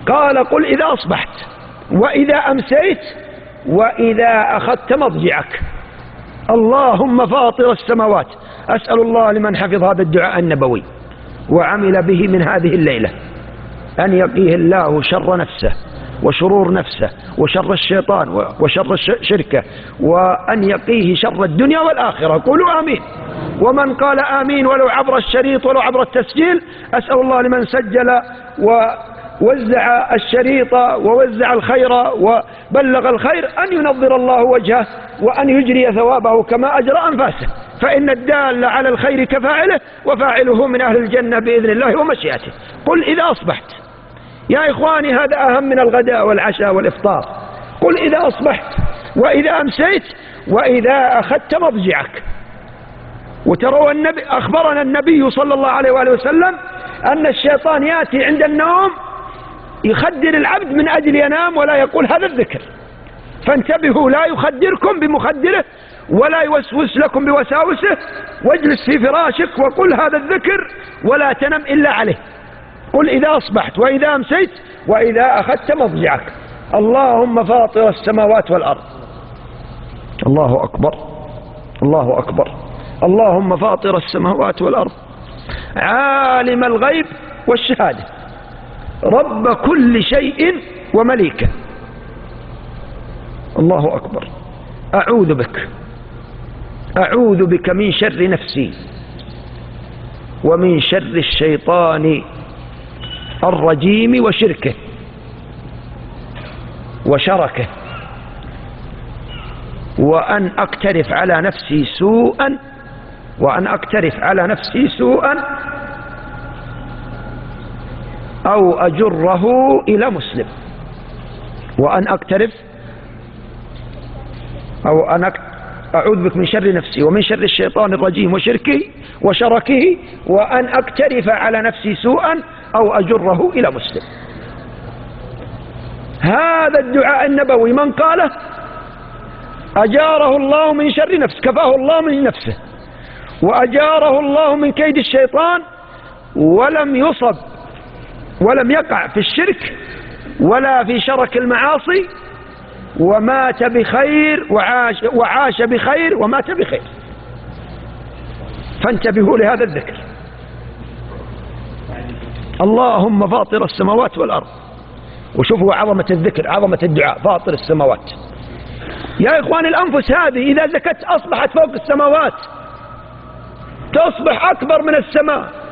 قال قل إذا أصبحت وإذا أمسيت وإذا أخذت مضجعك. اللهم فاطر السماوات. أسأل الله لمن حفظ هذا الدعاء النبوي وعمل به من هذه الليلة أن يقيه الله شر نفسه وشرور نفسه وشر الشيطان وشر الشركة، وأن يقيه شر الدنيا والآخرة. قولوا آمين. ومن قال آمين ولو عبر الشريط ولو عبر التسجيل، أسأل الله لمن سجل ووزع الشريط ووزع الخير وبلغ الخير أن ينظر الله وجهه وأن يجري ثوابه كما أجرى أنفاسه، فإن الدال على الخير كفاعله وفاعله من أهل الجنة بإذن الله ومشيئته. قل إذا أصبحت. يا إخواني هذا أهم من الغداء والعشاء والإفطار. قل إذا أصبحت وإذا أمسيت وإذا أخذت مضجعك. وتروا أخبرنا النبي صلى الله عليه وآله وسلم أن الشيطان يأتي عند النوم يخدر العبد من أجل ينام ولا يقول هذا الذكر، فانتبهوا لا يخدركم بمخدره ولا يوسوس لكم بوساوسه، واجلس في فراشك وقل هذا الذكر ولا تنم إلا عليه. قل إذا أصبحت وإذا أمسيت وإذا أخذت مضجعك. اللهم فاطر السماوات والأرض. الله أكبر الله أكبر. اللهم فاطر السماوات والأرض عالم الغيب والشهادة رب كل شيء ومليكه. الله أكبر. أعوذ بك من شر نفسي ومن شر الشيطان الرجيم وشركه وشركه، وأن أقترف على نفسي سوءا أو أجره إلى مسلم. أعوذ بك من شر نفسي ومن شر الشيطان الرجيم وشركه وأن أقترف على نفسي سوءا أو أجره إلى مسلم. هذا الدعاء النبوي من قاله أجاره الله من شر نفسه، كفاه الله من نفسه، وأجاره الله من كيد الشيطان، ولم يصب ولم يقع في الشرك ولا في شرك المعاصي، ومات بخير وعاش بخير ومات بخير. فانتبهوا لهذا الذكر. اللهم فاطر السماوات والأرض. وشوفوا عظمة الذكر، عظمة الدعاء. فاطر السماوات. يا إخواني الأنفس هذه إذا زكت أصبحت فوق السماوات، تصبح أكبر من السماء.